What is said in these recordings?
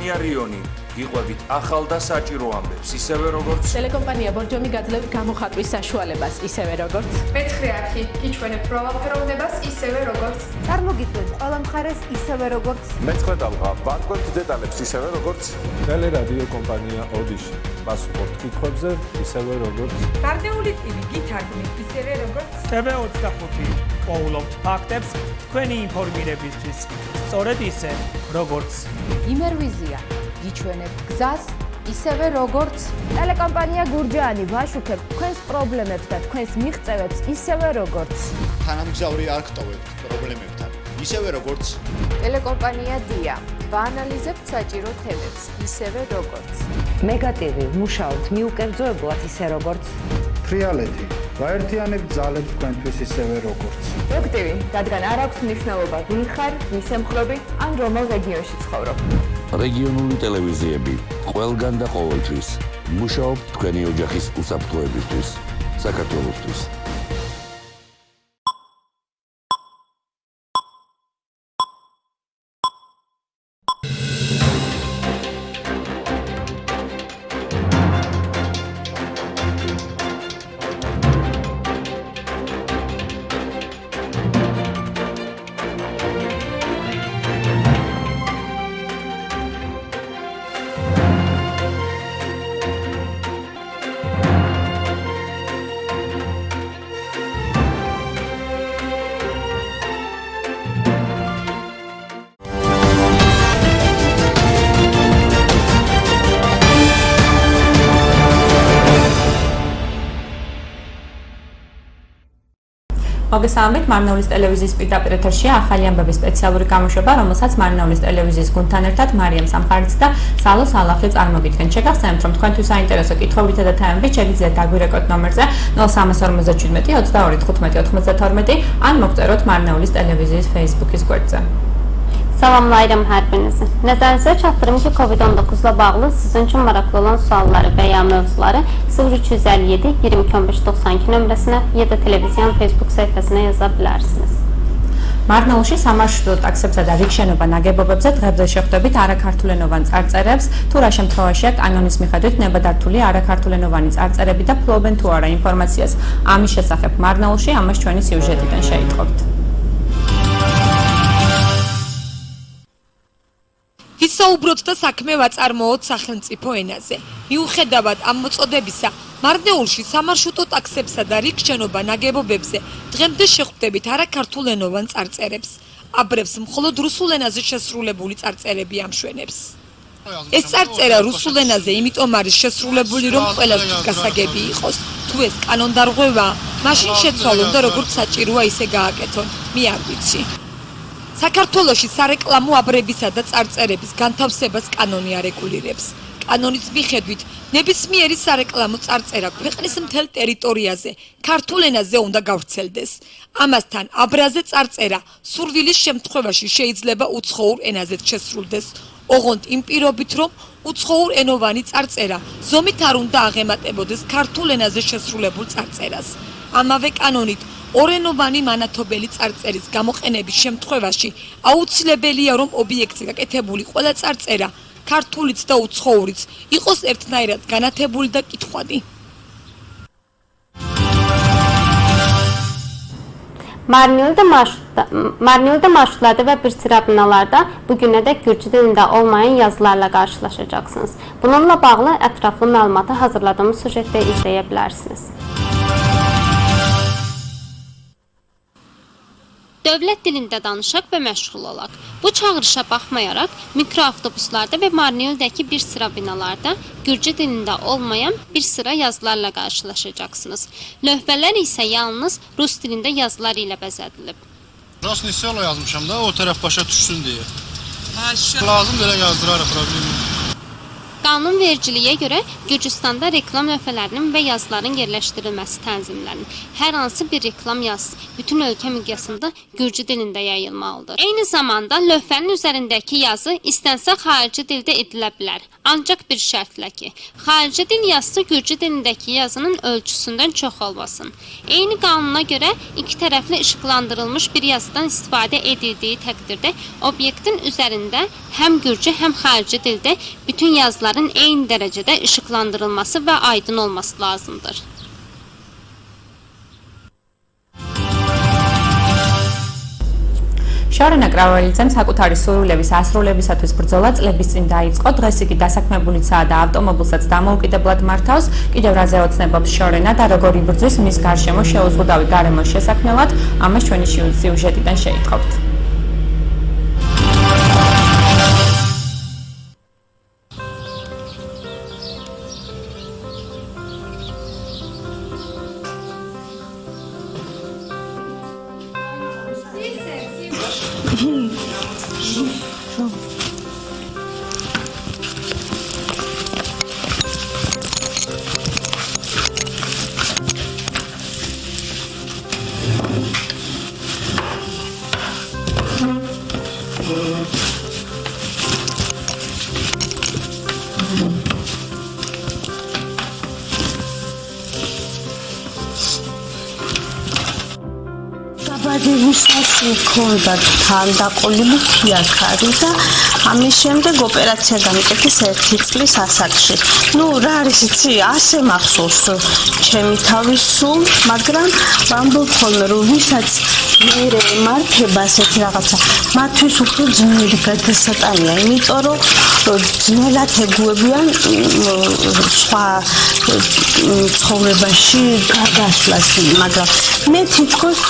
კომპანია რიონი გიყვებით ახალ და საჭირო ამბებს, ისევე როგორც ტელეკომპანია ბორჯომი გაძლევთ გამოხატვის საშუალებას, ისევე როგორც მეცხრე არხი გიჩვენებთ პროვალფეროვნებას, ისევე როგორც წარმოგიდგენთ ყველა მხარეს, ისევე როგორც მეცხრე ტალღა ვარკვევთ დეტალებს, ისევე როგორც ტელერადიო კომპანია ოდიში პასუხობთ კითხვებზე, ისევე როგორც მარნეული ტივი გითარგმნით, ისევე როგორც TV25 პოულობთ ფაქტებს თქვენი ინფორმირებისთვის, სწორედ ისე როგორც იმერვიზია გიჩვენებთ გზას, ისევე როგორც ტელეკომპანია გურჯაანი ვაშუქებთ თქვენს პრობლემებს და თქვენს მიღწევებს, ისევე როგორც თანამგზავრი არ გტოვებთ პრობლემებთან, ისევე როგორც ტელეკომპანია დია ვაანალიზებთ საჭირო თემებს, ისევე როგორც მეგატივი მუშაობთ მიუკერძოებლად, ისე როგორც თრიალეთი გაერთიანებთ ძალებს თქვენთვის, ისევე როგორც პროექტივი, რადგან არ აქვს მნიშვნელობა ვინ ხარ, ვის ემხრობი, ან რომელ რეგიონში ცხოვრობ. რეგიონული ტელევიზიები ყველგან და ყოველთვის მუშაობთ თქვენი ოჯახის უსაფრთხოებისთვის, საქართველოსთვის. მოგესალმებით, მარნეულის ტელევიზიის პირდაპირ ეთერშია ახალი ამბების სპეციალური გამოშვება, რომელსაც მარნეულის ტელევიზიის გუნდთან ერთად მარიამ სამხარიძე და სალო სალახლი წარმოგიდგენთ. შეგახსენებთ, რომ თქვენთვის საინტერესო კითხვებითა და თემებით შეგიძლიათ დაგვირეკოთ ნომერზე 0357 22 ან მოგწეროთ მარნეულის ტელევიზიის Facebook-ის გვერდზე. Salamlayıram hər birinizi. Nəzərinizə çatdırım ki, COVID-19-la bağlı sizin üçün maraqlı olan sualları və ya mövzuları 0357 221592 nömrəsinə ya da televiziyanın Facebook səhifəsinə yaza bilərsiniz. მარნეულში სამარშრუტო ტაქსებსა და რიგშენობა ნაგებობებზე დღემდე შეხვდებით არაქართულენოვან წარწერებს, თუ რა შემთხვევაშია კანონის მიხედვით ნებადართული არაქართულენოვანი წარწერები და ფლობენ თუ არა ინფორმაციას ამის შესახებ მარნეულში, ამას ჩვენი სიუჟეტიდან შეიტყობთ. ვისაუბროთ და საქმე ვაწარმოოთ სახელმწიფო ენაზე. მიუხედავად ამ მოწოდებისა, მარნეულში სამარშრუტო ტაქსებსა და რიგშენობა ნაგებობებზე დღემდე შეხვდებით არაქართულენოვან წარწერებს. აბრებს მხოლოდ რუსულ ენაზე შესრულებული წარწერები ამშვენებს. ეს წარწერა რუსულ ენაზე იმიტომ არის შესრულებული, რომ ყველასთვის გასაგები იყოს. თუ ეს კანონდარღვევაა, მაშინ შეცვალონ და როგორც საჭიროა ისე გააკეთონ. მე არ ვიცი. საქართველოში სარეკლამო აბრებისა და წარწერების განთავსებას კანონი არეგულირებს. კანონის მიხედვით, ნებისმიერი სარეკლამო წარწერა ქვეყნის მთელ ტერიტორიაზე ქართულ ენაზე უნდა გავრცელდეს. ამასთან, აბრაზე წარწერა სურვილის შემთხვევაში შეიძლება უცხოურ ენაზეც შესრულდეს. ოღონდ იმ პირობით, რომ უცხოურ ენოვანი წარწერა ზომით არ უნდა აღემატებოდეს ქართულ ენაზე შესრულებულ წარწერას. ამავე კანონით ორენოვანი მანათობელი წარწერის გამოყენების შემთხვევაში აუცილებელია, რომ ობიექტზე გაკეთებული ყველა წარწერა, ქართულიც და უცხოურიც, იყოს ერთნაირად განათებული და კითხვადი. Marneuli'de marşrutlarda ve bir sıra binalarda bugünədək Gürcü dilində olmayan yazılarla qarşılaşacaqsınız. Bununla bağlı ətraflı məlumatı hazırladığımız süjetdə izləyə bilərsiniz. Dövlət dilində danışaq və məşğul olaq. Bu çağırışa baxmayaraq mikroavtobuslarda və Marneulidəki bir sıra binalarda Gürcü dilində olmayan bir sıra yazılarla qarşılaşacaqsınız. Lövhələr isə yalnız Rus dilində yazılar ilə bəzədilib. Rasni selo yazmışam da o tərəf başa düşsün deyə. Lazım belə yazdırarıq, problem yox. Qanunvericiliyə görə Gürcüstanda reklam lövhələrinin və yazıların yerləşdirilməsi tənzimlənir. Hər hansı bir reklam yazısı bütün ölkə miqyasında Gürcü dilində yayılmalıdır. Eyni zamanda lövhənin üzərindəki yazı istənsə xarici dildə edilə bilər. Ancaq bir şərtlə ki, xarici dil yazısı Gürcü dilindəki yazının ölçüsündən çox olmasın. Eyni qanuna görə iki tərəfli işıqlandırılmış bir yazıdan istifadə edildiyi təqdirdə obyektin üzərində həm Gürcü, həm xarici dildə bütün yazıların eyni dərəcədə işıqlandırılması və aydın olması lazımdır. შორენა კრაველიძემ საკუთარი სურვილების ასრულებისათვის ბრძოლა წლების წინ დაიწყო. დღეს იგი დასაქმებულიცაა და ავტომობილსაც დამოუკიდებლად მართავს. კიდევ რაზე ოცნებობს შორენა და როგორ იბრძვის მის გარშემო შეუზღუდავი გარემოს შესაქმნელად, ამას ჩვენი სიუჟეტიდან შეიტყობთ. დაბადებისას მქონდა თანდაყოლილი ფიაქარი და ამის შემდეგ ოპერაცია გამიკეთეს 1 წლის ასაკში. ნუ რა არის იცი, ასე მახსოვს ჩემი თავის სულ, მაგრამ ვამბობ ხოლმე რომ ვისაც მე მართება ასეთი რაღაცა, მათთვის უფრო ძნელი გადასატანია, იმიტომ რომ ძნელად ეგუებიან სხვა ცხოვრებაში გადასვლას, მაგრამ მე თითქოს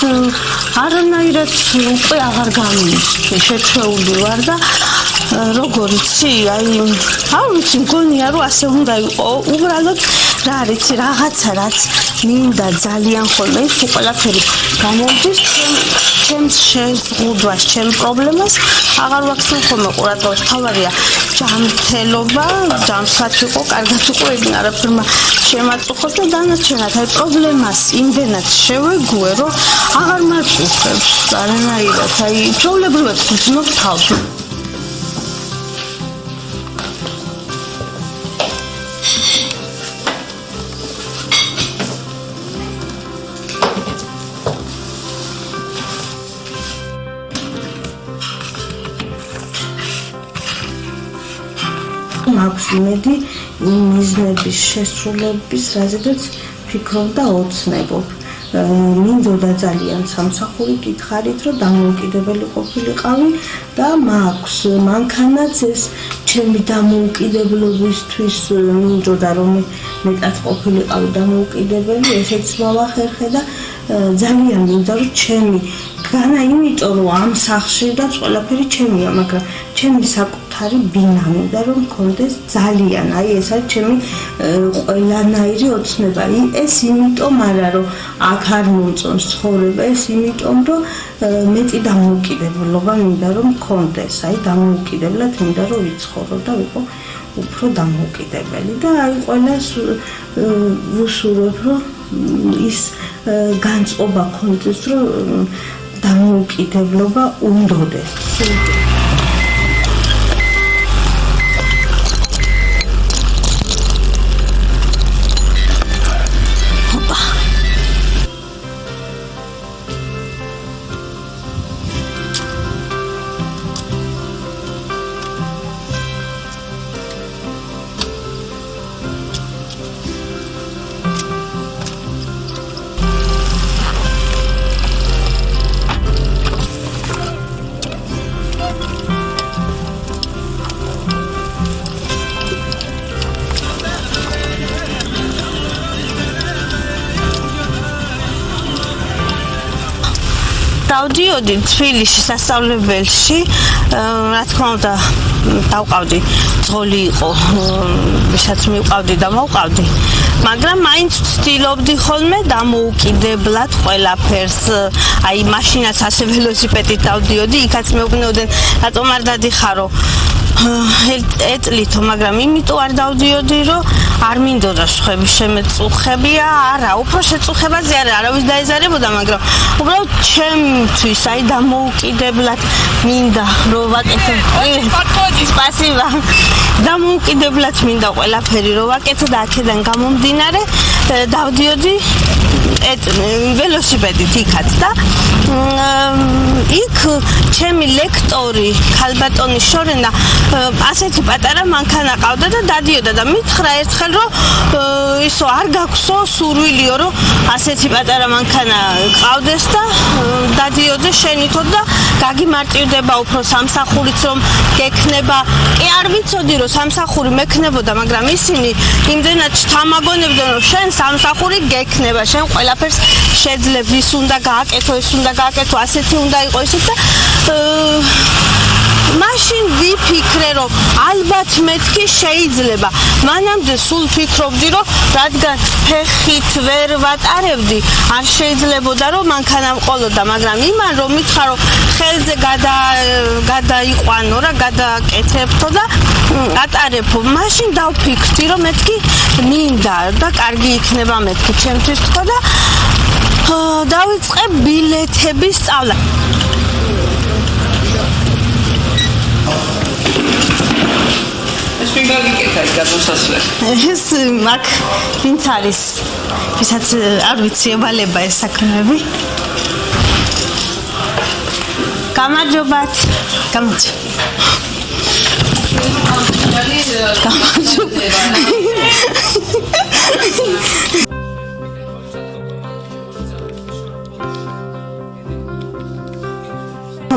არანაირად უკვე აღარ გამივიწყდი, შეჩეული ვარ და როგორ იცი, ვიცი, მგონია რომ ასე უნდა იყო, უბრალოდ რა არის, რაღაცა რაც მინდა ძალიან ხოლმე, ის ყველაფერი გამოვდის ჩემს შეზღუდვას, ჩემ პრობლემას, აღარ ვაქცევ ხოლმე ყურადღებას, თავარია ჯანმრთელობა, ჯანმრთელად ვიყო, კარგად ვიყო, ეგ არაფერმა შემაწუხოს და დანარჩენად, პრობლემას იმდენად შევეგუე, რომ აღარ მაწუხებს არანაირად, ჩვეულებრივად ვგრძნობ თავს. მაქვს იმედი მიზნების შესრულების, რაზედაც ვფიქრობ და ოცნებობ. მინდოდა ძალიან სამსახური გითხარით, რომ დამოუკიდებელი ყოფილიყავი და მაქვს მანქანაც ეს ჩემი დამოუკიდებლობისთვის მინდოდა რომ მეტად ყოფილიყავი დამოუკიდებელი, ესეც მოვახერხე და ძალიან მინდა რომ ჩემი განა, იმიტომ რომ ამ სახლში და ყველაფერი ჩემია, მაგრამ ჩემი საკუთარი ბინა მინდა რომ მქონდეს ძალიან, ეს არის ჩემი ყველანაირი ოცნება. ეს იმიტომ არა რომ აქ არ მომწონს ცხოვრება, ეს იმიტომ რომ მეტი დამოუკიდებლობა მინდა რომ მქონდეს, დამოუკიდებლად მინდა რომ ვიცხოვრო და ვიყო უფრო დამოუკიდებელი და ყველას ვუსურვებ რომ ის განწყობა ქონდეს, რომ დამოუკიდებლობა უნდოდეს. დავდიოდი თბილისში სასწავლებელში, რა თქმა უნდა, დავყავდი, ძღოლი იყო, ვისაც მივყავდი და მოვყავდი, მაგრამ მაინც ვცდილობდი ხოლმე დამოუკიდებლად ყველაფერს, მაშინაც ასე ველოსიპედით დავდიოდი, იქაც მეუბნეოდნენ, რატომ არ დადიხარო ეწლითო, მაგრამ იმიტომ არ დავდიოდი, რომ არ მინდოდა სხვები შემეწუხებია, არა, უფრო შეწუხებაზე არავის დაეზარებოდა, მაგრამ უბრალოდ ჩემთვის, აი დამოუკიდებლად მინდა რომ ვაკეთებ. სპასიბა. დამოუკიდებლად მინდა ყველაფერი რომ ვაკეთო და აქედან გამომდინარე დავდიოდი ველოსიპედით იქაც და იქ ჩემი ლექტორი ქალბატონი შორენა ასეთი პატარა მანქანა ყავდა და დადიოდა და მითხრა ერთხელ რომ ისო არ გაქვსო სურვილიო რომ ასეთი პატარა მანქანა ყავდეს და დადიოდეს შენითო და გაგიმარტივდება უფრო სამსახურიც რომ გექნება კი არ ვიცოდი რომ სამსახური მექნებოდა მაგრამ ისინი იმდენად თამაგონებდნენ რომ შენ სამსახური გექნება შენ ყველაფერს შეძლებ ის უნდა გააკეთო ის უნდა გააკეთო ასეთი უნდა იყოს ისე და მაშინ ვიფიქრე რომ ალბათ მეთქი შეიძლება მანამდე სულ ფიქრობდი რომ რადგან ფეხით ვერ ვატარებდი არ შეიძლებოდა რომ მანქანა მყოლოდა მაგრამ იმან რომ მითხრა რომ ხელზე გადაიყვანო რა გადააკეთებთო და ატარებო მაშინ დავფიქრდი რომ მეთქი მინდა და კარგი იქნება მეთქი ჩემთვის თქო და დავიწყე ბილეთების სწავლა ეს მაგ ვინც არის ვისაც არ ვიცი ევალება ეს საქმეები გამარჯობათ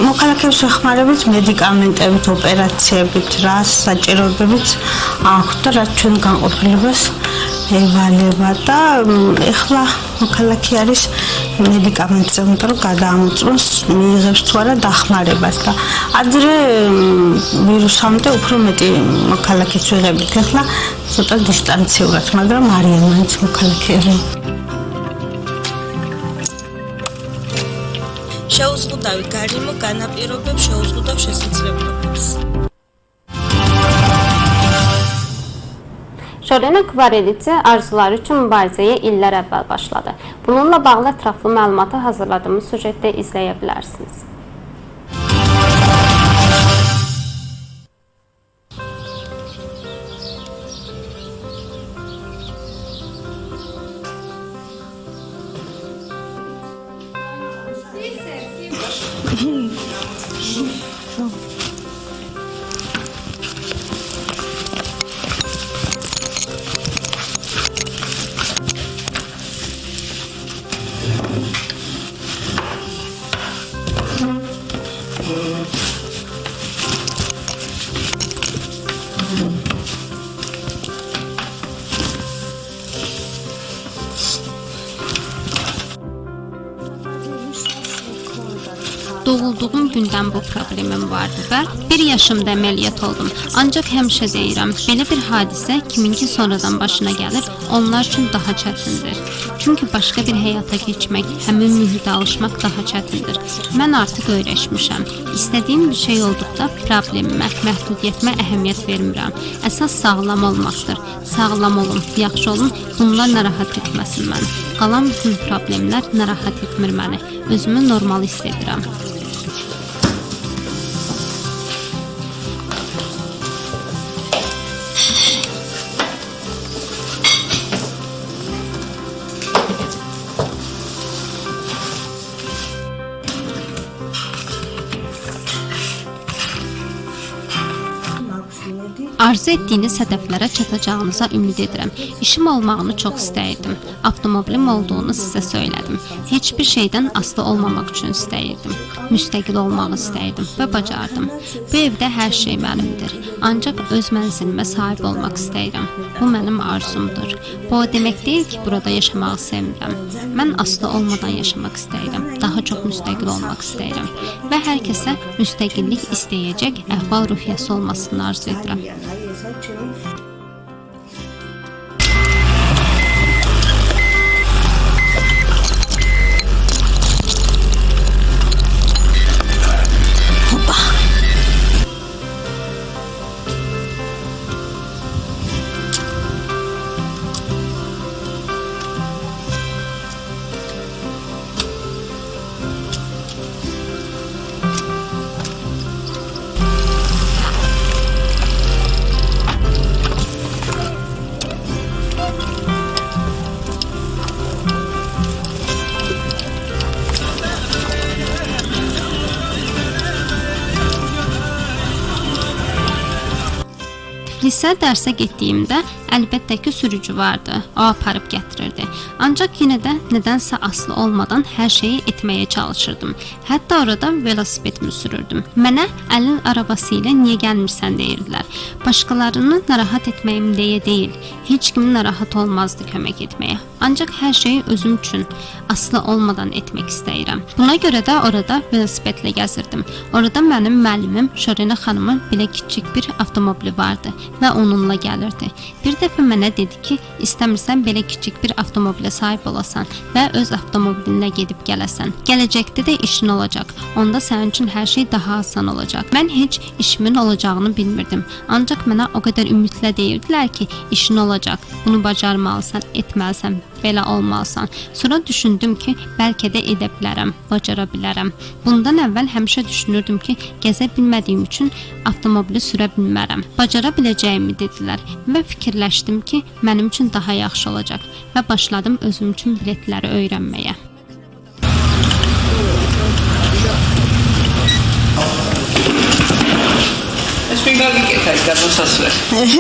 მოქალაქეებს ვეხმარებით მედიკამენტებით, ოპერაციებით, რა საჭიროებებიც აქვთ და რაც ჩვენ განყოფილებას ევალება და ეხლა მოქალაქე არის მედიკამენტზე, იმიტომ რომ გადაამოწმოს მიიღებს თუ არა დახმარებას და ადრე ვირუსამდე უფრო მეტი მოქალაქეს ვიღებით, ეხლა ცოტა დისტანციურად, მაგრამ არიან მაინც მოქალაქეები. შეუზღუდავი გარემო განაპირობებს შეუზღუდავ შესაძლებლობებს. Şorena Kvareditsi arzuları üçün mübarizəyə illər əvvəl başladı. Bununla bağlı ətraflı məlumatı hazırladığımız süjetdə izləyə bilərsiniz. Doğulduğum gündən bu problemim vardı və 1 yaşımda əməliyyat oldum. Ancaq həmişə deyirəm, belə bir hadisə kiminki sonradan başına gəlir, onlar üçün daha çətindir. Çünki başqa bir həyata keçmək, həmin mühitə alışmaq daha çətindir. Mən artıq öyrəşmişəm. İstədiyim bir şey olduqda problemimə, məhdudiyyətimə əhəmiyyət vermirəm. Əsas sağlam olmaqdır. Sağlam olun, yaxşı olun, bunlar narahat etməsin məni. Qalan bütün problemlər narahat etmir məni. Özümü normal hiss edirəm. Arzu etdiyiniz hədəflərə çatacağınıza ümid edirəm. İşim olmağını çox istəyirdim. Avtomobilim olduğunu sizə söylədim. Heç bir şeydən asılı olmamaq üçün istəyirdim. Müstəqil olmağı istəyirdim və bacardım. Bu evdə hər şey mənimdir. Ancaq öz mənzilimə sahib olmaq istəyirəm. Bu mənim arzumdur. Bu o demək deyil ki, burada yaşamağı sevmirəm. Mən asılı olmadan yaşamaq istəyirəm. Daha çox müstəqil olmaq istəyirəm. Və hər kəsə müstəqillik istəyəcək əhval-ruhiyyəsi olmasını arzu edirəm. Səhər dərsə getdiyimdə əlbəttə ki, sürücü vardı. O aparıb gətirirdi. Ancaq yenə də nədənsə asılı olmadan hər şeyi etməyə çalışırdım. Hətta orada velosipedimi sürürdüm. Mənə əlin arabası ilə niyə gəlmirsən deyirdilər. Başqalarını narahat etməyim deyə deyil. Heç kimin narahat olmazdı kömək etməyə. Ancaq hər şeyi özüm üçün asılı olmadan etmək istəyirəm. Buna görə də orada velosipedlə gəzirdim. Orada mənim müəllimim Şorina xanımın belə kiçik bir avtomobili vardı və onunla gəlirdi. Bir dəfə mənə dedi ki, istəmirsən belə kiçik bir avtomobilə sahib olasan və öz avtomobilinlə gedib gələsən. Gələcəkdə də işin olacaq. Onda sənin üçün hər şey daha asan olacaq. Mən heç işimin olacağını bilmirdim. Ancaq mənə o qədər ümidlə deyirdilər ki, işin olacaq. Bunu bacarmalısan, etməlisən, belə olmalısan. Sonra düşündüm ki, bəlkə də edə bilərəm, bacara bilərəm. Bundan əvvəl həmişə düşünürdüm ki, gəzə bilmədiyim üçün avtomobili sürə bilmərəm. Bacara biləcəyimi dedilər və fikirləşdim ki, mənim üçün daha yaxşı olacaq və başladım özüm üçün biletləri öyrənməyə.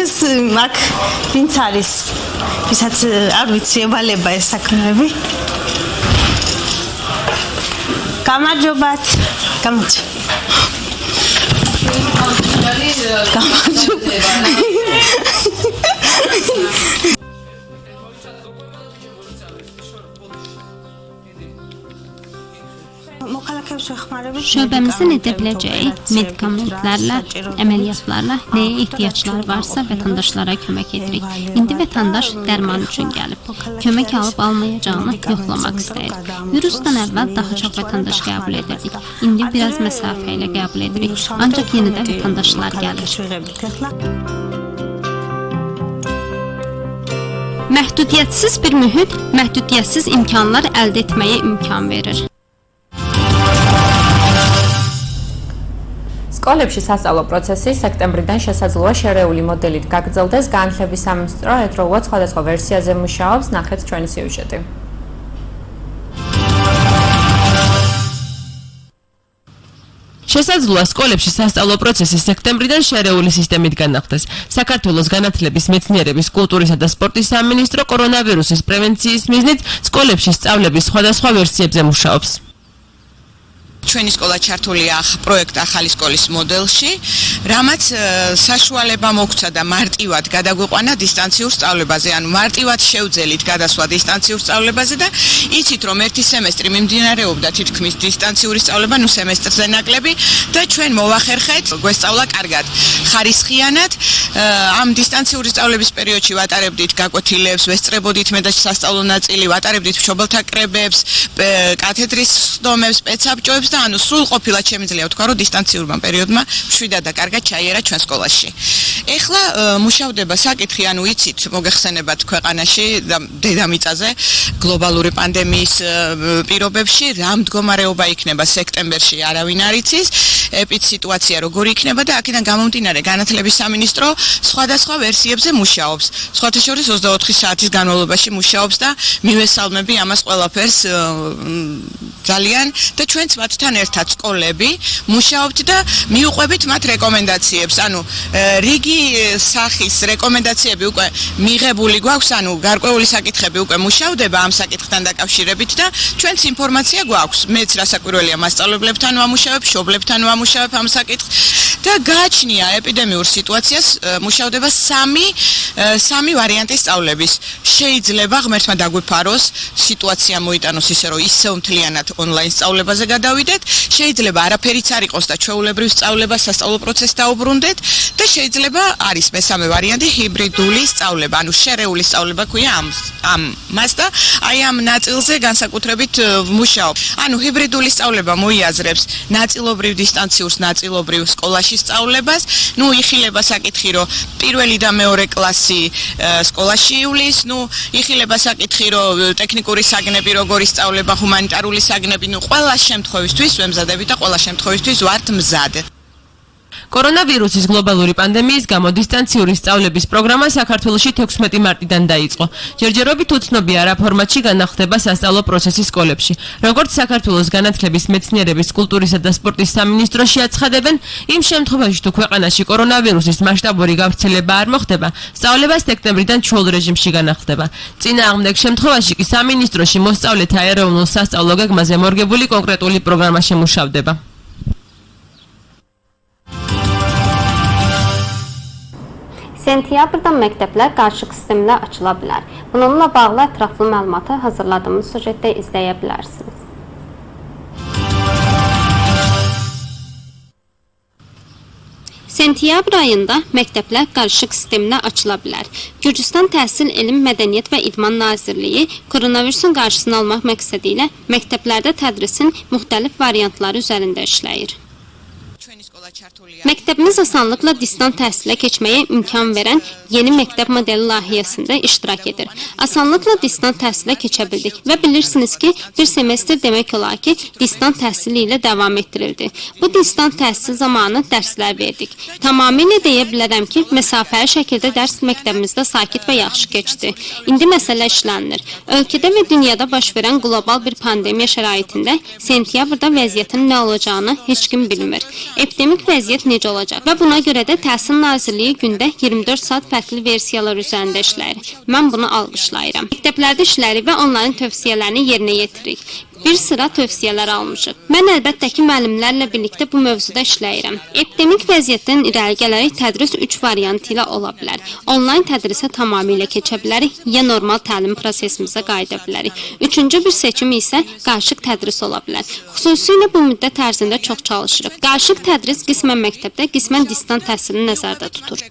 ეს მაგ ვინც არის ვისაც არ ვიცი ევალება ეს საქმეები გამარჯობათ Şöbəmizin edə biləcəyi medikamentlərlə, əməliyyatlarla nəyə ehtiyacları varsa vətəndaşlara kömək edirik. İndi vətəndaş dərman üçün gəlib. Kömək alıb almayacağını yoxlamaq istəyir. Virusdan əvvəl daha çox vətəndaş qəbul edirdik. İndi biraz məsafə ilə qəbul edirik. Ancaq yenə də vətəndaşlar gəlir. Məhdudiyyətsiz bir mühit, məhdudiyyətsiz imkanlar əldə etməyə imkan verir. სკოლებში სასწავლო პროცესი სექტემბრიდან შესაძლოა შერეული მოდელით გაგრძელდეს. განათლების სამინისტრო ერთდროულად სხვადასხვა ვერსიაზე მუშაობს. ნახეთ ჩვენი სიუჟეტი. შესაძლოა სკოლებში სასწავლო პროცესი სექტემბრიდან შერეული სისტემით განახდეს. საქართველოს განათლების, მეცნიერების, კულტურისა და სპორტის სამინისტრო კორონავირუსის პრევენციის მიზნით სკოლებში სწავლების სხვადასხვა ვერსიებზე მუშაობს. ჩვენი სკოლა ჩართულია პროექტ ახალი სკოლის მოდელში, რამაც საშუალება მოგცა და მარტივად გადაგვიყვანა დისტანციურ სწავლებაზე, ანუ მარტივად შევძელით გადასვლა დისტანციურ სწავლებაზე და იცით რომ ერთი სემესტრი მიმდინარეობდა თითქმის დისტანციური სწავლება, ნუ სემესტრზე ნაკლები და ჩვენ მოვახერხეთ გვესწავლა კარგად, ხარისხიანად. ამ დისტანციური სწავლების პერიოდში ვატარებდით გაკვეთილებს, ვესწრებოდით მე და სასწავლო ნაწილი, ვატარებდით მშობელთა კრებებს, კათედრის სხდომებს, სპეცაბჭოებს და ანუ სრულ ყოფილად შემიძლია ვთქვა, რომ დისტანციურმა პერიოდმა მშვიდად და კარგად ჩაიერა ჩვენ სკოლაში. ეხლა მუშავდება საკითხი, ანუ იცით, მოგეხსენებათ ქვეყანაში და დედამიწაზე გლობალური პანდემიის პირობებში რა მდგომარეობა იქნება სექტემბერში არავინ არ იცის, ეპიდსიტუაცია როგორი იქნება და აქედან გამომდინარე განათლების სამინისტრო სხვადასხვა ვერსიებზე მუშაობს. სხვათა შორის 24 საათის განმავლობაში მუშაობს და მივესალმები ამას ყველაფერს ძალიან და ჩვენც მათთან ერთად სკოლები მუშაობთ და მიუყვებით მათ რეკომენდაციებს. ანუ რიგი სახის რეკომენდაციები უკვე მიღებული გვაქვს, ანუ გარკვეული საკითხები უკვე მუშავდება ამ საკითხთან დაკავშირებით და ჩვენც ინფორმაცია გვაქვს. მეც რასაკვირველია მასწავლებლებთან ვამუშავებ, მშობლებთან ვამუშავებ ამ საკითხს და გააჩნია ეპიდემიურ სიტუაციას მუშავდება სამი ვარიანტის სწავლების. შეიძლება ღმერთმა დაგვიფაროს, სიტუაცია მოიტანოს ისე რომ ისევ მთლიანად ონლაინ სწავლებაზე გადავიდეთ, შეიძლება არაფერიც არ იყოს და ჩვეულებრივ სწავლება სასწავლო პროცესს დაუბრუნდეთ და შეიძლება არის მესამე ვარიანტი ჰიბრიდული სწავლება, ანუ შერეული სწავლება ქვია ამას და აი ამ ნაწილზე განსაკუთრებით მუშაობ. ანუ ჰიბრიდული სწავლება მოიაზრებს ნაწილობრივ დისტანციურს, ნაწილობრივ სკოლაში სწავლებას. ნუ იხილება საკითხი, რომ პირველი და მეორე კლასი სკოლაში იulis, ნუ იხილება საკითხი, რომ ტექნიკური საგნები როგორი სწავლება, ჰუმანიტარული საგნები, ნუ ყველა შემთხვევისთვის ვემზადებით და ყველა შემთხვევისთვის ვართ მზად. კორონავირუსის გლობალური პანდემიის გამო დისტანციური სწავლების პროგრამა საქართველოში 16 მარტიდან დაიწყო. ჯერჯერობით უცნობია რა ფორმატში განახდება სასწავლო პროცესი სკოლებში. როგორც საქართველოს განათლების, მეცნიერების, კულტურისა და სპორტის სამინისტროში აცხადებენ, იმ შემთხვევაში თუ ქვეყანაში კორონავირუსის მასშტაბური გავრცელება არ მოხდება, სწავლება სექტემბრიდან ჩვეულ რეჟიმში განახდება. წინააღმდეგ შემთხვევაში კი სამინისტროში მოსწავლეთა ეროვნულ სასწავლო გეგმაზე მორგებული კონკრეტული პროგრამა შემუშავდება. Sentyabrda məktəblər qarışıq sisteminə açıla bilər. Bununla bağlı ətraflı məlumatı hazırladığımız sujetdə izləyə bilərsiniz. Sentyabr ayında məktəblər qarışıq sisteminə açıla bilər. Gürcüstan Təhsil, Elm, Mədəniyyət və İdman Nazirliyi koronavirusun qarşısını almaq məqsədi ilə məktəblərdə tədrisin müxtəlif variantları üzərində işləyir. Məktəbimiz asanlıqla distant təhsilə keçməyə imkan verən yeni məktəb modeli layihəsində iştirak edir. Asanlıqla distant təhsilə keçə bildik və bilirsiniz ki, bir semestr demək olar ki, distant təhsili ilə davam etdirildi. Bu distant təhsil zamanı dərslər verdik. Tamamilə deyə bilərəm ki, məsafəli şəkildə dərs məktəbimizdə sakit və yaxşı keçdi. İndi məsələ işlənilir. Ölkədə və dünyada baş verən qlobal bir pandemiya şəraitində sentyabrda vəziyyətin nə olacağını heç kim bilmir. Epidemik vəziyyət necə olacaq və buna görə də Təhsil Nazirliyi gündə 24 saat fərqli versiyalar üzərində işləyir. Mən bunu alqışlayıram. Məktəblərdə işləri və onların tövsiyələrini yerinə yetiririk. Bir sıra tövsiyələr almışıq. Mən əlbəttə ki, müəllimlərlə birlikdə bu mövzuda işləyirəm. Epidemik vəziyyətdən irəli gələrək tədris 3 variant ilə ola bilər. Onlayn tədrisə tamamilə keçə bilərik, ya normal təlim prosesimizə qayıda bilərik. Üçüncü bir seçim isə qarışıq tədris ola bilər. Xüsusilə bu müddət ərzində çox çalışırıq. Qarışıq tədris qismən məktəbdə, qismən distant təhsili nəzərdə tutur.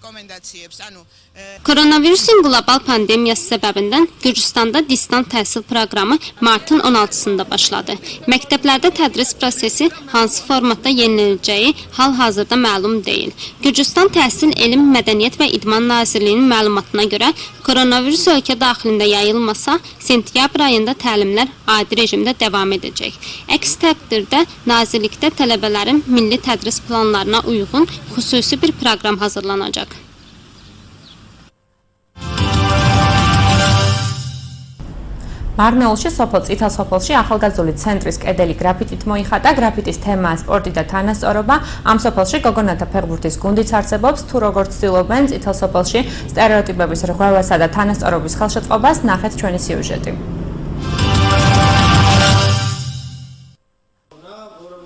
Koronavirusun qlobal pandemiyası səbəbindən Gürcüstanda distant təhsil proqramı martın 16-sında başladı. Məktəblərdə tədris prosesi hansı formatda yenilənəcəyi hal-hazırda məlum deyil. Gürcüstan Təhsil, Elm, Mədəniyyət və İdman Nazirliyinin məlumatına görə koronavirus ölkə daxilində yayılmasa, sentyabr ayında təlimlər adi rejimdə davam edəcək. Əks təqdirdə nazirlikdə tələbələrin milli tədris planlarına uyğun xüsusi bir proqram hazırlanacaq. მარნეულში წითელ სოფელში ახალგაზრდული ცენტრის კედელი გრაფიტით მოიხატა. გრაფიტის თემაა სპორტი და თანასწორობა. ამ სოფელში გოგონათა ფეხბურთის გუნდიც არსებობს. თუ როგორ ცდილობენ წითელ სოფელში სტერეოტიპების რღვევასა და თანასწორობის ხელშეწყობას, ნახეთ ჩვენი სიუჟეტი.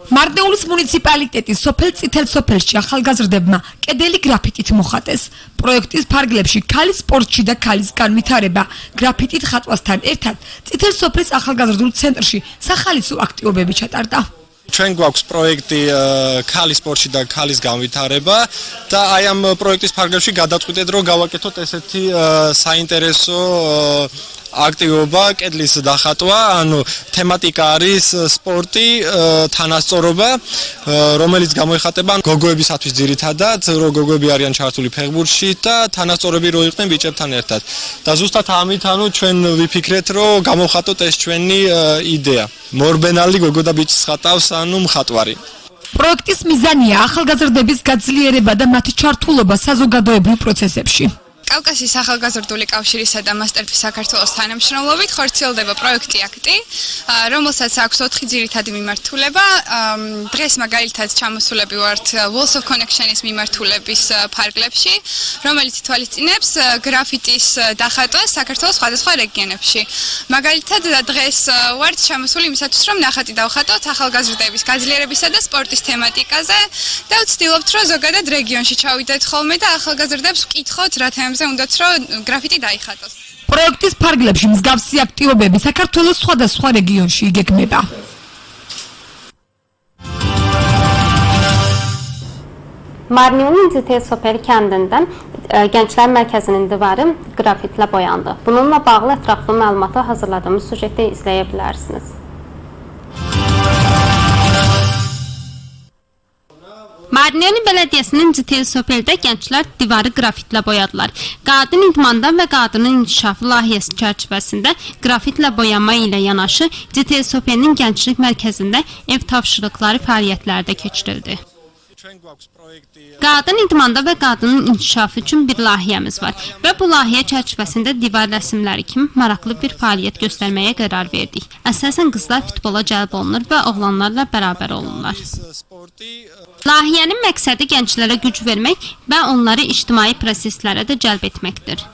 მარნეულის მუნიციპალიტეტის სოფელ წითელ სოფელში ახალგაზრდებმა კედელი გრაფიტით მოხატეს. პროექტის ფარგლებში ქალის სპორტში და ქალის განვითარება გრაფიტით ხატვასთან ერთად წითელ სოფლის ახალგაზრდულ ცენტრში სახალისო აქტივობები ჩატარდა. ჩვენ გვაქვს პროექტი ქალის სპორტში და ქალის განვითარება და აი ამ პროექტის ფარგლებში გადაწყვიტეთ რომ გავაკეთოთ ესეთი საინტერესო აქტივობა, კედლის დახატვა, ანუ თემატიკა არის სპორტი, თანასწორობა, რომელიც გამოიხატება გოგოებისათვის ძირითადად, რომ გოგოები არიან ჩართული ფეხბურთში და თანასწორები რო იყვნენ ბიჭებთან ერთად. და ზუსტად ამით ანუ ჩვენ ვიფიქრეთ, რომ გამოვხატოთ ეს ჩვენი იდეა. მორბენალი გოგო და ბიჭს ხატავს, ანუ მხატვარი. პროექტის მიზანია ახალგაზრდების გაძლიერება და მათი ჩართულობა საზოგადოებრივ პროცესებში. კავკასიის ახალგაზრდული კავშირისა და მასტერფის საქართველოს თანამშრომლობით ხორციელდება პროექტი აქტი, რომელსაც აქვს 4 ძირითადი მიმართულება. დღეს მაგალითად ჩამოსულები ვართ Walls of Connection-ის მიმართულების ფარგლებში, რომელიც ითვალისწინებს გრაფიტის დახატვას საქართველოს სხვადასხვა რეგიონებში. მაგალითად დღეს ვართ ჩამოსული იმისათვის, რომ ნახატი დავხატოთ ახალგაზრდების გაძლიერებისა და სპორტის თემატიკაზე და ვცდილობთ, რომ ზოგადად რეგიონში ჩავიდეთ ხოლმე და ახალგაზრდებს ვკითხოთ რა თემებზე უნდათ რომ გრაფიტი დაიხატოს. პროექტის ფარგლებში მსგავსი აქტივობები საქართველოს სხვადასხვა რეგიონში იგეგმება. Marnəulinin Zitel Soper kəndindən Gənclər Mərkəzinin divarı qrafitlə boyandı. Bununla bağlı ətraflı məlumatı hazırladığımız sujetdə izləyə bilərsiniz. Marnəuli Bələdiyyəsinin Zitel Soperdə gənclər divarı qrafitlə boyadılar. Qadın idmanda və qadının inkişafı layihəsi çərçivəsində qrafitlə boyama ilə yanaşı Zitel Soperinin Gənclik Mərkəzində ev tapşırıqları fəaliyyətləri də keçirildi. Qadın idmanda və qadının inkişafı üçün bir layihəmiz var və bu layihə çərçivəsində divar rəsmləri kimi maraqlı bir fəaliyyət göstərməyə qərar verdik. Əsasən qızlar futbola cəlb olunur və oğlanlarla bərabər olurlar. Layihənin məqsədi gənclərə güc vermək və onları ictimai proseslərə də cəlb etməkdir.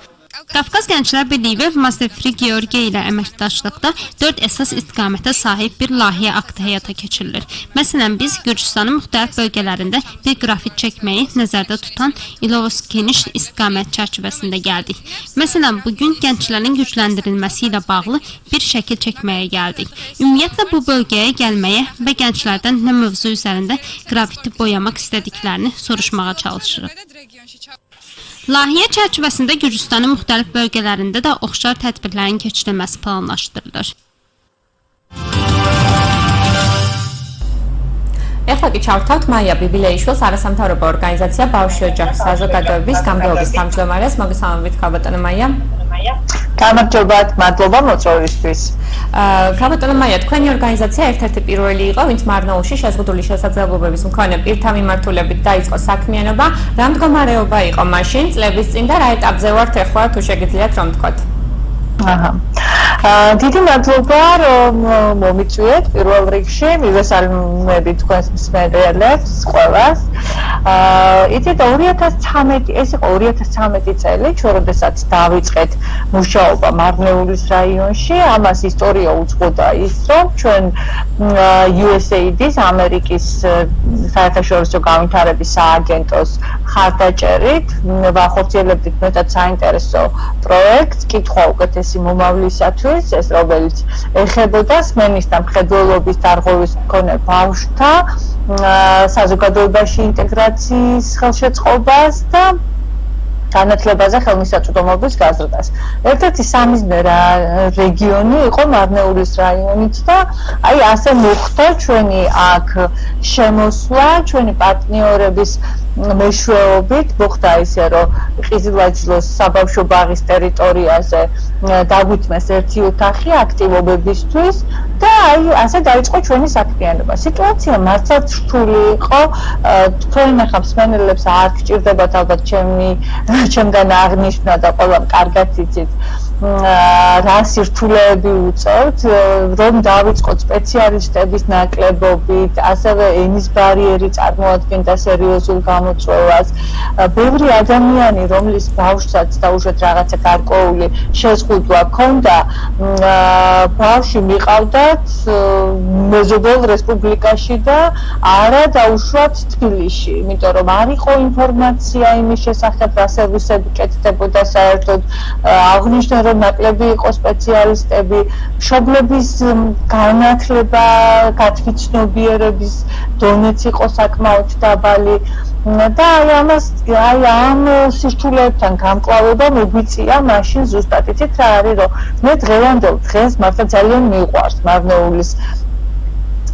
Qafqaz Gənclər Birliyi və Masterfri Georgiya ilə əməkdaşlıqda 4 əsas istiqamətə sahib bir layihə aktı həyata keçirilir. Məsələn, biz Gürcüstanın müxtəlif bölgələrində bir qrafit çəkməyi nəzərdə tutan İlovskeniş istiqamət çərçivəsində gəldik. Məsələn, bugün gənclərin gücləndirilməsi ilə bağlı bir şəkil çəkməyə gəldik. Ümumiyyətlə bu bölgəyə gəlməyə və gənclərdən nə mövzu üzərində qrafiti boyamaq istədiklərini soruşmağa çalışırıq. Layihə çərçivəsində Gürcüstanın müxtəlif bölgələrində də oxşar tədbirlərin keçirilməsi planlaşdırılır. ეხლა კი ჩავთავთ მაია ბიბილეიშვილს არასამთავრობო ორგანიზაცია ბავშვი ოჯახის საზოგადოების გამგეობის თავმჯდომარეს. მოგესალმებით, ქალბატონო მაია. გამარჯობათ, მადლობა მოწვევისთვის. ქალბატონო მაია, თქვენი ორგანიზაცია ერთ-ერთი პირველი იყო, ვინც მარნეულში შეზღუდული შესაძლებლობების მქონე პირთა მიმართულებით დაიწყო საქმიანობა. რა მდგომარეობა იყო მაშინ, წლების წინ და რა ეტაპზე ვართ ახლა, თუ შეგიძლიათ რომ თქვათ? დიდი მადლობა რომ მომიწვიეთ პირველ რიგში, მივესალმები თქვენს მსმენელებს ყველას. იცით 2013 ეს იყო 2013 წელი, ჩვენ როდესაც დავიწყეთ მუშაობა მარნეულის რაიონში, ამას ისტორია უძღვოდა ის, რომ ჩვენ USAID-ის ამერიკის საერთაშორისო განვითარების სააგენტოს ხარდაჭერით ვახორციელებდით მეტად საინტერესო პროექტს, კითხვა უკეთესი მომავლისათვის, ეს რომელიც ეხებოდა სმენის და მხედველობის დარღვევის მქონე ბავშვთა საზოგადოებაში ინტეგრაციის ხელშეწყობას და განათლებაზე ხელმისაწვდომობის გაზრდას. ერთ-ერთი სამიზნე რეგიონი იყო მარნეულის რაიონიც და აი ასე მოხდა ჩვენი აქ შემოსვლა, ჩვენი პარტნიორების მეშვეობით მოხდა ისე, რომ ყიზილაჯლოს საბავშვო ბაღის ტერიტორიაზე დაგვიწმეს ერთი ოთახი აქტივობებისთვის და აი ასე დაიწყო ჩვენი საქმიანობა. სიტუაცია მართლაც რთული იყო. თქვენ ახლა მსმენელებს არ გჭირდებათ ალბათ ჩემგან აღნიშნა და ყველამ კარგად იცით რა სირთულეები უწევთ, რომ დავიწყოთ სპეციალისტების ნაკლებობით, ასევე ენის ბარიერი წარმოადგენდა სერიოზულ გამოწვევას. ბევრი ადამიანი, რომლის ბავშვსაც დაუშვათ რაღაცა გარკვეული შეზღუდვა ჰქონდა, ბავშვი მიყავდათ მეზობელ რესპუბლიკაში და არა დაუშვათ თბილისში, იმიტომ რომ არ იყო ინფორმაცია იმის შესახებ, რა სერვისები კეთდებოდა საერთოდ. აღნიშნე რომ ნაკლები იყო სპეციალისტები, მშობლების განათლება, გათვითცნობიერების დონეც იყო საკმაოდ დაბალი და აი ამ სირთულეებთან გამკლავება მოგვიწია მაშინ ზუსტად. იცით რა არის, რომ მე დღევანდელ დღეს მართლა ძალიან მიყვარს მარნეულის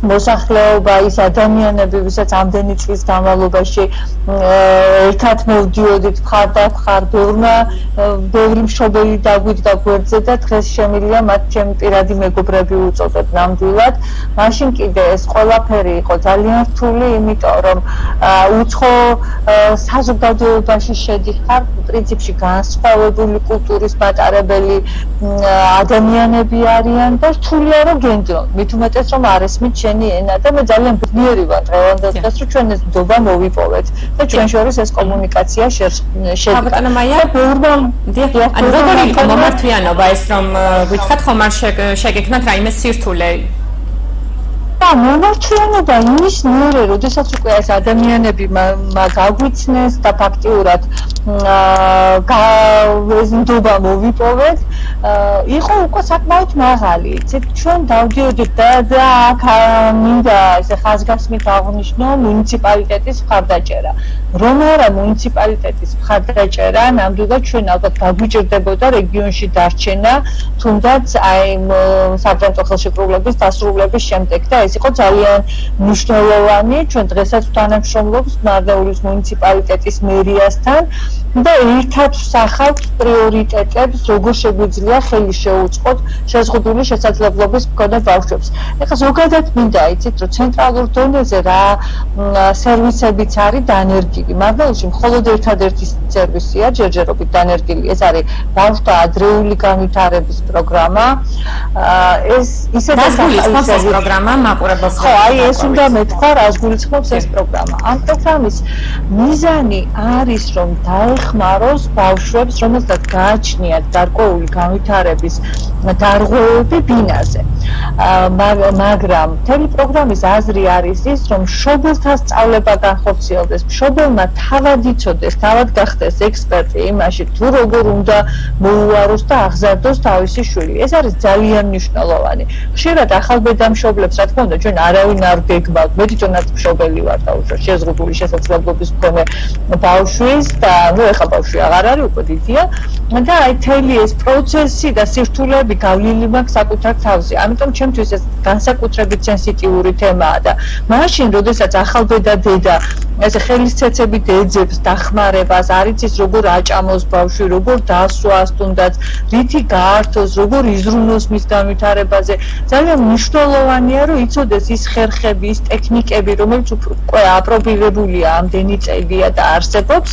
მოსახლეობა, ის ადამიანები, ვისაც ამდენი წლის განმავლობაში ერთად მოვდიოდით მხარ-დაფხარ, ბევრი მშობელი დაგვიდგა გვერდზე და დღეს შემიძლია მათ ჩემი პირადი მეგობრები უწოდოთ ნამდვილად. მაშინ კიდე ეს ყველაფერი იყო ძალიან რთული, იმიტომ რომ უცხო საზოგადოებაში შედიხარ, პრინციპში განსხვავებული კულტურის მატარებელი ადამიანები არიან და რთულია რომ გენდლონ. მით უმეტეს რომ არ ესმით ენა და მე ძალიან ბედნიერი ვარ დღევანდელ დღეს, რომ ჩვენ ეს ნდობა მოვიპოვეთ და ჩვენ შორის ეს კომუნიკაცია შედგა. ქალბატონო მაია, ანუ როგორი იყო მომართვიანობა ეს, რომ გითხრათ ხომ არ შეგექმნათ რაიმე სირთულე? მომართვიანობა იმის მერე, როდესაც უკვე ეს ადამიანები გაგვიცნეს და ფაქტიურად ეს ნდობა მოვიპოვეთ, იყო უკვე საკმაოდ მაღალი. იცით, ჩვენ დავდიოდით და აქ მინდა ესე ხაზგასმით აღვნიშნო მუნიციპალიტეტის მხარდაჭერა. რომ არა მუნიციპალიტეტის მხარდაჭერა, ნამდვილად ჩვენ ალბათ დაგვიჭირდებოდა რეგიონში დარჩენა, თუნდაც აი საჯანმრთელო ხელშეკრულების დასრულების შემდეგ და ეს იყო ძალიან მნიშვნელოვანი. ჩვენ დღესაც თანამშრომლობს მარნეულის მუნიციპალიტეტის მერიასთან და ერთად ვსახავთ პრიორიტეტებს, როგორ შეგვიძლია ხელი შეუწყოთ შეზღუდული შესაძლებლობის მქონე ბავშვებს. ეხლა ზოგადად მინდა იცით, რომ ცენტრალურ დონეზე რა სერვისებიც არის დანერგილი. მარნეულში მხოლოდ ერთადერთი სერვისია ჯერჯერობით დანერგილი. ეს არის ბავშვთა ადრეული განვითარების პროგრამა. ეს ისედაც ეს პროგრამა მაყურებელს ხო, აი ეს უნდა მეთქვა, რას გულისხმობს ეს პროგრამა. ამ პროგრამის მიზანი არის, რომ დაეხმაროს ბავშვებს, რომელთაც გააჩნიათ გარკვეული განვითარების დარღვევები ბინაზე. მაგრამ მთელი პროგრამის აზრი არის ის, რომ მშობელთა სწავლება განხორციელდეს, მშობელმა თავად იცოდეს, თავად გახდეს ექსპერტი იმაში, თუ როგორ უნდა მოუაროს და აღზარდოს თავისი შვილი. ეს არის ძალიან მნიშვნელოვანი. ხშირად ახალბედა მშობლებს, რა თქმა უნდა, ჩვენ არავინ არ გეგმავთ. მე თვითონაც მშობელი ვარ და უშო შეზღუდული შესაძლებლობის მქონე ბავშვის და ნუ ეხლა ბავშვი აღარ არის, უკვე დიდია და აი მთელი ეს პროცესი და სირთულეები გავლილი მაქვს საკუთარ თავზე. ამიტომ ჩემთვის ეს განსაკუთრებით სენსიტიური თემაა და მაშინ, როდესაც ახალბედა დედა ესე ხელისცეცებით ეძებს დახმარებას, არ იცის როგორ აჭამოს ბავშვი, როგორ დასვას თუნდაც, რითი გაართოს, როგორ იზრუნოს მის განვითარებაზე. ძალიან მნიშვნელოვანია, რომ იცოდეს ის ხერხები, ის ტექნიკები, რომელიც უკვე აპრობირებულია ამდენი წელია და არსებობს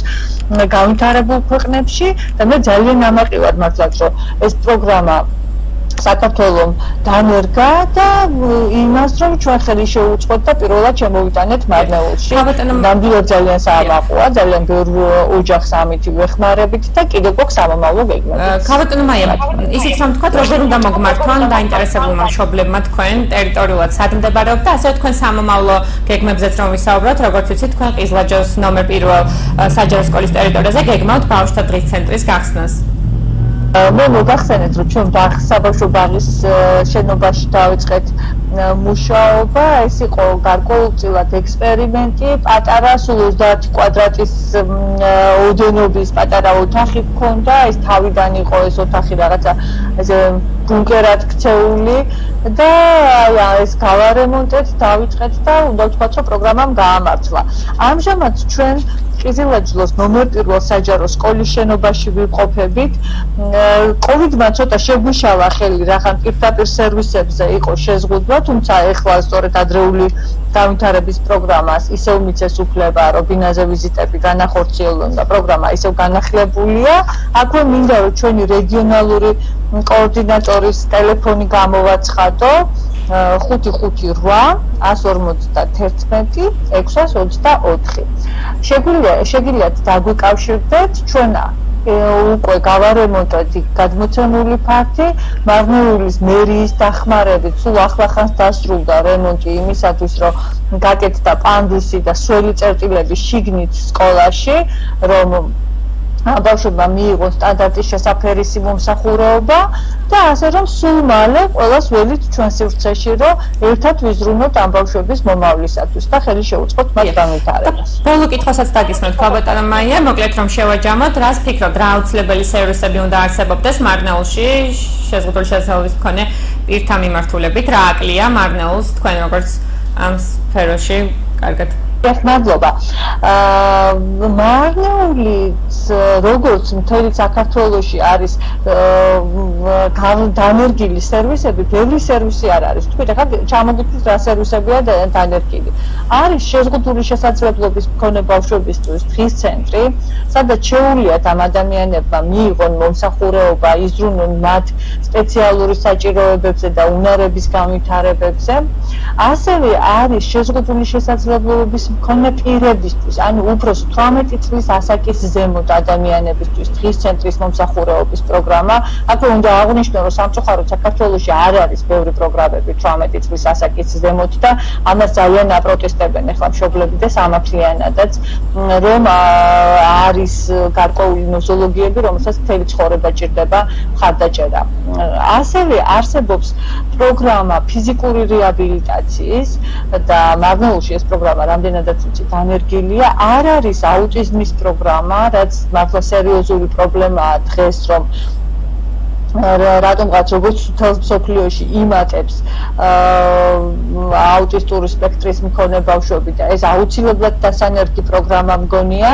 განვითარებულ ქვეყნებში და მე ძალიან ამაყივარ მართლაც, რომ ეს პროგრამა საქართველოს დანერგა და იმას, რომ ჩვენ ხელი შევუწყოთ და პირველად შემოვიტანეთ მარნეულში. ნამდვილად ძალიან საამაყოა, ძალიან ბევრ ოჯახს ამითი ვეხმარებით და კიდევ გვაქვს სამომავლო გეგმები. ქალბატონო მაია, ისიც რომ თქვა, როგორ უნდა მოგმართონ დაინტერესებულმა მშობლებმა თქვენ ტერიტორიულად სად მდებარეობთ და ასევე თქვენ სამომავლო გეგმებზეც რომ ვისაუბროთ, როგორც ვიცით, თქვენ ყიზლაჯოს ნომერ 1 საჯარო სკოლის ტერიტორიაზე გეგმავთ ბავშვთა დღის ცენტრის გახსნას. მე მოგახსენეთ, რომ ჩვენ საბავშვო ბაღის შენობაში დავიწყეთ მუშაობა. ეს იყო გარკვეულწილად ექსპერიმენტი, პატარა სულ 30 კვადრატის ოდენობის პატარა ოთახი ჰქონდა. ეს თავიდან იყო ეს ოთახი რაღაცა ესე ბუნკერად ქცეული და ეს გავარემონტეთ, დავიწყეთ და უნდა ვთქვათ, რომ პროგრამამ გაამართლა. ამჟამად ჩვენ ყიზილაჯლოს ნომერ 1 საჯარო სკოლის შენობაში ვიმყოფებით. COVID-მა ცოტა შეგვიშალა ხელი, რახან პირდაპირ სერვისებზე იყო შეზღუდვა, თუმცა ეხლა სწორედ ადრეული განვითარების პროგრამას ისევ მიცეს უფლება, რომ ბინაზე ვიზიტები განახორციელონ და პროგრამა ისევ განახლებულია. აქვე მინდა რომ ჩვენი რეგიონალური კოორდინატორის ტელეფონი გამოვაცხადო 558 151 624. შეგიძლიათ დაგვიკავშირდეთ, ჩვენ უკვე გავარემონტეთ გადმოცემული ფაქტი, მარნეულის მერიის დახმარებით სულ ახლახანს დასრულდა რემონტი იმისათვის, რომ გაკეთდა პანდუსი და სველი წერტილები შიგნით სკოლაში, რომ ბავშვებმა მიიღონ სტანდარტის შესაფერისი მომსახურება და ასე რომ სულ მალე ყველას ველით ჩვენ სივრცეში, რომ ერთად ვიზრუნოთ ამ ბავშვების მომავლისათვის და ხელი შევუწყოთ მათ განვითარებას. ბოლო კითხვასაც დაგისმენთ, ქალბატონო მაია, მოკლედ რომ შევაჯამოთ, რას ფიქრობთ, რა აუცილებელი სერვისები უნდა არსებობდეს მარნეულში შეზღუდული შესაძლებლობის მქონე პირთა მიმართულებით, რა აკლია მარნეულს თქვენ როგორც ამ სფეროში კარგად? მადლობა. მარნეულიც როგორც მთელი საქართველოში არის დანერგილი სერვისები, ბევრი სერვისი არ არის. თქვით, ახლა ჩამოგიყვით რა სერვისებია დანერგილი. არის შეზღუდული შესაძლებლობის მქონე ბავშვებისთვის დღის ცენტრი, სადაც შეუძლიათ ამ ადამიანებმა მიიღონ მომსახურება, იზრუნონ მათ სპეციალური საჭიროებებზე და უნარების განვითარებებზე. ასევე არის შეზღუდული შესაძლებლობის მქონე პირებისთვის, ანუ უბრალოდ 18 წლის ასაკის ზემოთ ადამიანებისთვის დღის ცენტრის მომსახურებების პროგრამა. აქვე უნდა აღვნიშნო, რომ სამწუხაროდ საქართველოში არ არის ბევრი პროგრამები 18 წლის ასაკის ზემოთ და ამას ძალიან აპროტესტებენ ახლა მშობლები და სამართლიანადაც, რომ არის გარკვეული ნოზოლოგიები, რომელსაც მთელი ცხოვრება ჭირდება მხარდაჭერა. ასევე არსებობს პროგრამა ფიზიკური რეაბილიტაციის და მარნეულში ეს პროგრამა რამდენადაც დანერგილია. არ არის აუტიზმის პროგრამა, რაც მართლა სერიოზული პრობლემაა დღეს, რომ რატომღაც როგორც თელს მსოფლიოში იმატებს აუტისტური სპექტრის მქონე ბავშვები და ეს აუცილებლად დასანერგი პროგრამა მგონია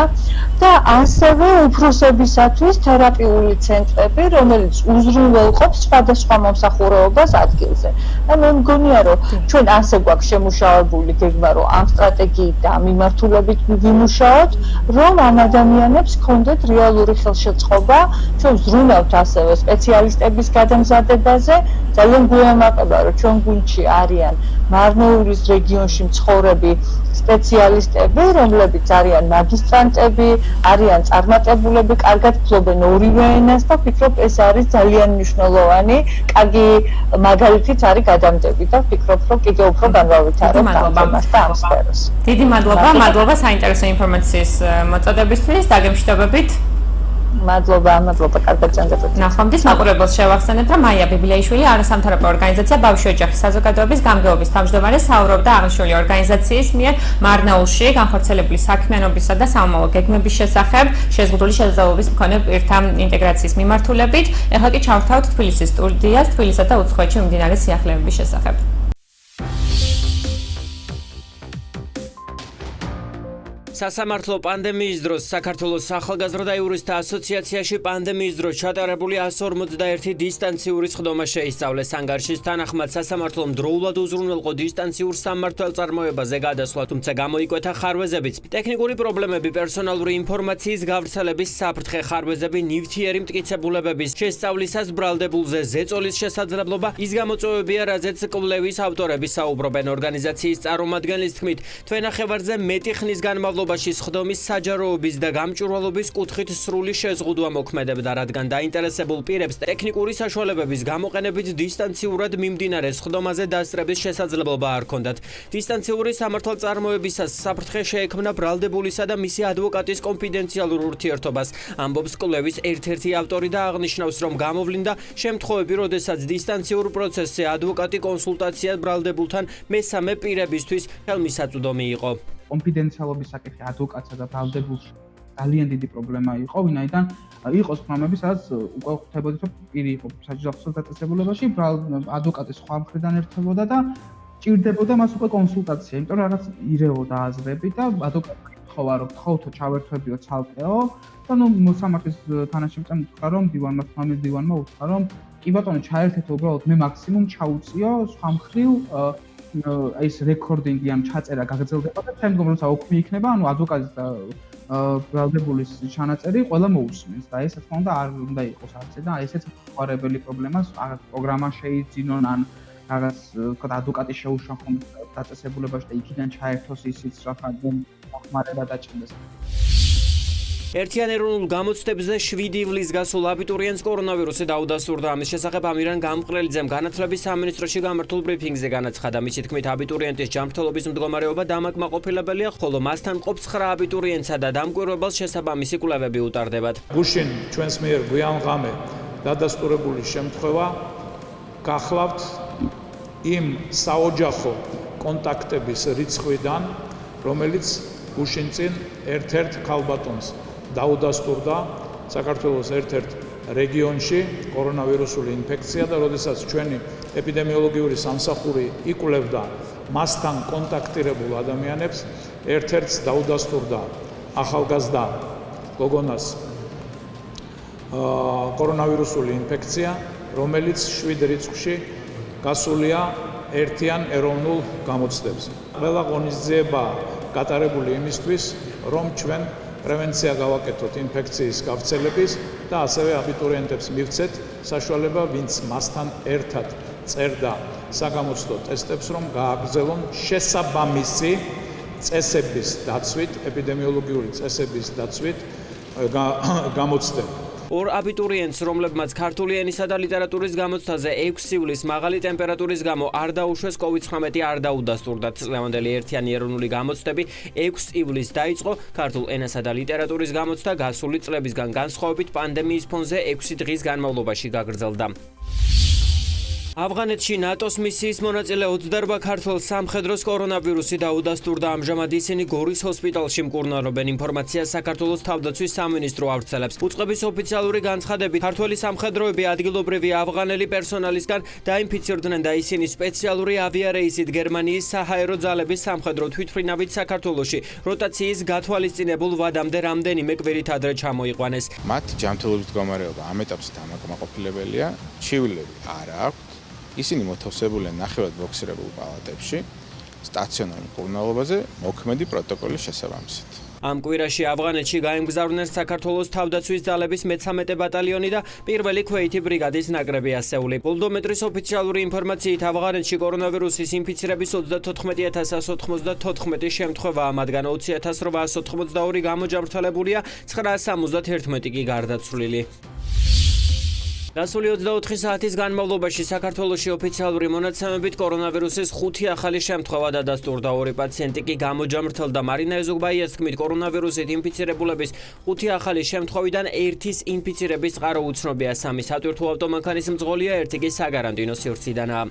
და ასევე უფროსებისათვის თერაპიული ცენტრები, რომელიც უზრუნველყოფს სხვადასხვა მომსახურეობას ადგილზე. და მე მგონია, რომ ჩვენ ასე გვაქვს შემუშავებული გეგმა, რომ ამ სტრატეგიით და ამ მიმართულებით ვიმუშაოთ, რომ ამ ადამიანებს ჰქონდეთ რეალური ხელშეწყობა, ჩვენ ვზრუნავთ ასევე სპეციალისტების გადამზადებაზე, ძალიან გვეამაყება, რომ ჩვენ გუნდში არიან მარნეულის რეგიონში მცხოვრები სპეციალისტები, რომლებიც არიან მაგისტრანტები, არიან წარმატებულები, კარგად ფლობენ ორივე ენას და ვფიქრობ, ეს არის ძალიან მნიშვნელოვანი, კარგი მაგალითიც არის გადამდები და ვფიქრობ, რომ კიდევ უფრო განვავითარებთ ამას და ამ სფეროს. დიდი მადლობა საინტერესო ინფორმაციის მოწოდებისთვის, დაგემშვიდობებით. მადლობა, კარგად წამოწევთ. ნახვამდის მაყურებელს შევახსენებთ, რომ მაია ბიბლიაიშვილი არასამთავრობო ორგანიზაცია ბავშვი ოჯახის საზოგადოების გამგეობის თავმჯდომარე საუბრობდა აღნიშნული ორგანიზაციის მიერ მარნეულში განხორციელებული საქმიანობისა და სამომავლო გეგმების შესახებ, შეზღუდული შესაძლებლობის მქონე პირთა ინტეგრაციის მიმართულებით. ეხლა კი ჩავთავთ თბილისის სტუდიას, თბილისსა და უცხოეთში მიმდინარე სიახლეების შესახებ. სასამართლო პანდემიის დროს საქართველოს ახალგაზრდა იურისტთა ასოციაციაში პანდემიის დროს ჩატარებული 151 დისტანციური სხდომა შეისწავლეს. ანგარიშის თანახმად სასამართლომ დროულად უზრუნველყო დისტანციურ სამმართველწარმოებაზე გადასვლა, თუმცა გამოიკვეთა ხარვეზებიც. ტექნიკური პრობლემები, პერსონალური ინფორმაციის გავრცელების საფრთხე, ხარვეზები ნივთიერი მტკიცებულებების შესწავლისას ბრალდებულზე ზეწოლის შესაძლებლობა, ის გამოწვევებია, რაზეც კვლევის ავტორები საუბრობენ. ორგანიზაციის წარმომადგენლის თქმით, თვენახევარზე მეტი ხნის განმავლობაში სხდომის საჯაროობის და გამჭვირვალობის კუთხით სრული შეზღუდვა მოქმედებდა, რადგან დაინტერესებულ პირებს ტექნიკური საშუალებების გამოყენებით დისტანციურად მიმდინარე სხდომაზე დასწრების შესაძლებლობა არ ჰქონდათ. დისტანციური სამართალწარმოებისას საფრთხე შეექმნა ბრალდებულისა და მისი ადვოკატის კონფიდენციალურ ურთიერთობას. ამბობს კვლევის ერთ-ერთი ავტორი და აღნიშნავს, რომ გამოვლინდა შემთხვევები, როდესაც დისტანციურ პროცესზე ადვოკატი კონსულტაცია ბრალდებულთან მესამე პირებისთვის ხელმისაწვდომი იყო. კონფიდენციალობის საკითხი ადვოკატსა და ბრალდებულში ძალიან დიდი პრობლემა იყო, ვინაიდან იყო სხდომები, სადაც უკვე ხვდებოდით, რომ პირი იყო საჯარისხოს დაწესებულებაში, ადვოკატი სხვა მხრიდან ერთებოდა და ჭირდებოდა მას უკვე კონსულტაცია, იმიტომ რომ რაღაც ირეოდა აზრები და ადვოკატი ხოვა რომ თხოვთო ჩავერთვებიო ცალკეო და მოსამართლის თანაშემწე უთხრა რომ დივანმა უთხრა რომ კი ბატონო ჩაერთეთო უბრალოდ მე მაქსიმუმ ჩაუწიო სხვა მხრივ ეს რეკორდინგი ამ ჩაწერა გაგრძელდება და შემდგომ როცა ოქმი იქნება, ანუ ადვოკატის და ბრალდებულის ჩანაწერი ყველა მოусმენს და ეს თქმა უნდა არ უნდა იყოს არც და ესეც უყარებელი პრობლემას პროგრამა შეიძინონ ან რაღაც თქო ადვოკატი შეუშახონ დაწესებულებაში და იქიდან ჩაერთოს ისიც რაღაც ხმარება დაჭერდეს. ერთიან ეროვნულ გამოცდებზე 7 ივლისს გასულ აბიტურიენტს კორონავირუსი დაუდასტურდა. ამის შესახებ ამირან გამყრელიძემ განათლების სამინისტროში გამართულ ბრიფინგზე განაცხადა. მისი თქმით, აბიტურიენტის ჯანმრთელობის მდგომარეობა დამაკმაყოფილებელია, ხოლო მასთან ყოფს 9 აბიტურიენტსა და დამკვირვებელს შესაბამისი კვლევები უტარდებათ. გუშინ ჩვენს მიერ გვიანღამე დადასტურებული შემთხვევა გახლავთ იმ საოჯახო კონტაქტების რიცხვიდან, რომელიც გუშინ წინ ერთ-ერთ ქალბატონს დაუდასტურდა საქართველოს ერთ-ერთ რეგიონში კორონავირუსული ინფექცია და როდესაც ჩვენი ეპიდემიოლოგიური სამსახური იკვლევდა მასთან კონტაქტირებულ ადამიანებს, ერთ-ერთს დაუდასტურდა ახალგაზრდა გოგონას კორონავირუსული ინფექცია, რომელიც 7 რიცხვში გასულია ერთიან ეროვნულ გამოცდებზე. ყველა ღონისძიება გატარებული იმისთვის, რომ ჩვენ პრევენცია გავაკეთოთ ინფექციის გავრცელების და ასევე აბიტურიენტებს მივცეთ საშუალება, ვინც მასთან ერთად წერდა საგამოცდო ტესტებს, რომ გააგრძელონ შესაბამისი წესების დაცვით, ეპიდემიოლოგიური წესების დაცვით გამოცდები. ორ აბიტურიენტს, რომლებმაც ქართული ენისა და ლიტერატურის გამოცდაზე 6 ივლისს მაღალი ტემპერატურის გამო არ დაუშვეს COVID-19 არ დაუდასტურდათ. წლევანდელი ერთიანი ეროვნული გამოცდები 6 ივლისს დაიწყო. ქართულ ენასა და ლიტერატურის გამოცდა გასული წლებისგან განსხვავებით პანდემიის ფონზე 6 დღის განმავლობაში გაგრძელდა. ავღანეთში ნატოს მისიის მონაწილე 28 ქართველ სამხედროს კორონავირუსი დაუდასტურდა. ამჟამად ისინი გორის ჰოსპიტალში მკურნალობენ. ინფორმაციას საქართველოს თავდაცვის სამინისტრო ავრცელებს. უწყების ოფიციალური განცხადებით, ქართველი სამხედროები ადგილობრივი ავღანელი პერსონალისგან დაინფიცირდნენ და ისინი სპეციალური ავიარეისით გერმანიის საჰაერო ძალების სამხედრო თვითმფრინავით საქართველოში როტაციის გათვალისწინებულ ვადამდე რამდენიმე კვირით ადრე ჩამოიყვანეს. მათი ჯანმრთელობის მდგომარეობა ამ ეტაპზე დამაკმაყოფილებელია. ჩივილები არ აქვთ. ისინი მოთავსებულია ნახევრად ბოქსირებულ პალატებში, სტაციონარ მკურნალობაზე მოქმედი პროტოკოლის შესაბამისად. ამ კვირაში ავღანეთში გაემგზავრნენ საქართველოს თავდაცვის ძალების 13 ბატალიონი და პირველი ქვეითი ბრიგადის ნაკრები ასეული. ბოლდომეტრის ოფიციალური ინფორმაციით ავღანეთში კორონავირუსის ინფიცირების 34194 შემთხვევაა, მათგან 20882 გამოჯამრთელებულია, 971 კი გარდაცვლილი. გასული 24 საათის განმავლობაში საქართველოში ოფიციალური მონაცემებით კორონავირუსის 5 ახალი შემთხვევა დადასტურდა. 2 პაციენტი კი გამოჯამრთელდა. მარინა ეზოგბაიას თქმით, კორონავირუსით ინფიცირებულების 5 ახალი შემთხვევიდან 1-ის ინფიცირების წყარო უცნობია, 3 სატვირთო ავტომანქანის მძღოლია, 1 კი საგარანტინო სივრციდანაა.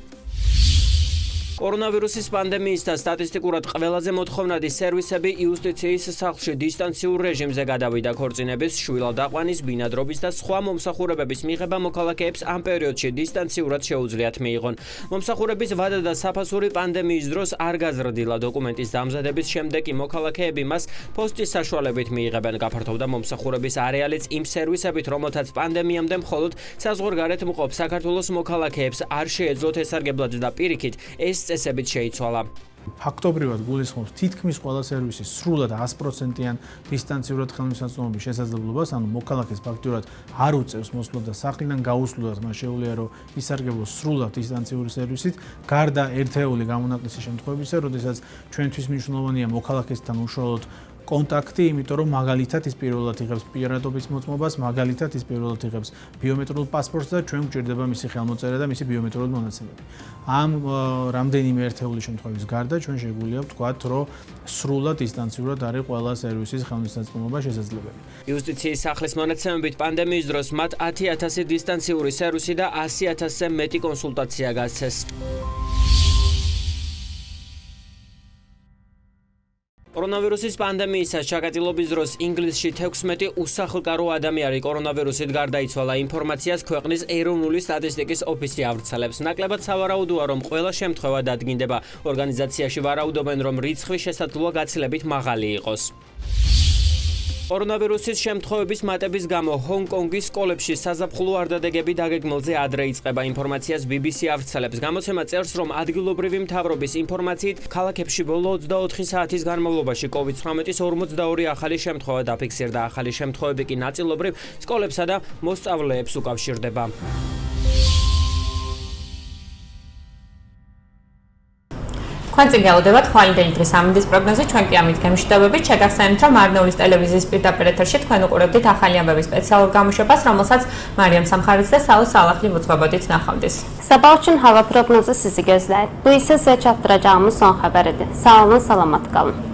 კორონავირუსის პანდემიის და სტატისტიკურად ყველაზე მოთხოვნადი სერვისები იუსტიციის სახლში დისტანციურ რეჟიმზე გადავიდა. ქორწინების, შვილადაყვანის, ბინადრობის და სხვა მომსახურებების მიღება მოქალაქეებს ამ პერიოდში დისტანციურად შეუძლიათ მიიღონ. მომსახურების ვადა და საფასური პანდემიის დროს არ გაზრდილა. დოკუმენტის დამზადების შემდეგ კი მოქალაქეები მას პოსტის საშუალებით მიიღებენ. გაფართოვდა მომსახურების არეალიც იმ სერვისებით, რომელთაც პანდემიამდე მხოლოდ საზღვარგარეთ მყოფ საქართველოს მოქალაქეებს არ შეეძლოთ ესარგებლად და პირიქით ეს წესებით შეიცვალა. ფაქტობრივად გულისხმობს თითქმის ყველა სერვისის სრულად 100%-იან დისტანციურად ხელმისაწვდომობის შესაძლებლობას, ანუ მოქალაქეს ფაქტობრივად არ უწევს მოსვლა და სახლიდან გაუსვლელად მას შეუძლია რომ ისარგებლოს სრულად დისტანციური სერვისით, გარდა ერთეული გამონაკლისის შემთხვევებისა, როდესაც ჩვენთვის მნიშვნელოვანია მოქალაქესთან უშუალოდ კონტაქტი, იმიტომ რომ მაგალითად ის პირველად იღებს პირადობის მოწმობას, მაგალითად ის პირველად იღებს ბიომეტრიულ პასპორტს და ჩვენ გვჭირდება მისი ხელმოწერა და მისი ბიომეტრიული მონაცემები. ამ რამდენიმე ერთეული შემთხვევის გარდა ჩვენ შეგვიძლია ვთქვათ, რომ სრულად დისტანციურად არის ყველა სერვისის ხელმისაწვდომობა შესაძლებელი. იუსტიციის სახლის მონაცემებით პანდემიის დროს მათ 10000 დისტანციური სერვისი და 100000-ზე მეტი კონსულტაცია გასცეს. კორონავირუსის პანდემიისას ჩაკეტილობის დროს ინგლისში 16 უსახლკარო ადამიანი კორონავირუსით გარდაიცვალა. ინფორმაციას ქვეყნის ეროვნული სტატისტიკის ოფისი ავრცელებს. ნაკლებად სავარაუდოა, რომ ყველა შემთხვევა დადგინდება. ორგანიზაციაში ვარაუდობენ, რომ რიცხვი შესაძლოა გაცილებით მაღალი იყოს. კორონავირუსის შემთხვევების მატების გამო ჰონგ-კონგის სკოლებში საზაფხულო არდადეგები დაგეგმილზე ადრე იწყება. ინფორმაციას BBC ავრცელებს. გამოცემა წერს, რომ ადგილობრივი მთავრობის ინფორმაციით ქალაქებში ბოლო 24 საათის განმავლობაში COVID-19-ის 42 ახალი შემთხვევა დაფიქსირდა. ახალი შემთხვევები კი ნაწილობრივ სკოლებსა და მოსწავლეებს უკავშირდება. თქვენ წინ გელოდებათ ხვალინდელი დღის ამინდის პროგნოზი, ჩვენ კი ამით გემშვიდობებით. შეგახსენებთ, რომ მარნეულის ტელევიზიის პირდაპირ ეთერში თქვენ უყურებდით ახალი ამბების სპეციალურ გამოშვებას, რომელსაც მარიამ სამხარიძე და სალო სალახლი მოწვევებოდით ნახავდეს. Sabah hava proqnozu sizi gözləyir. Bu isə sizə çatdıracağımız son xəbəridir. Sağ olun, salamat qalın.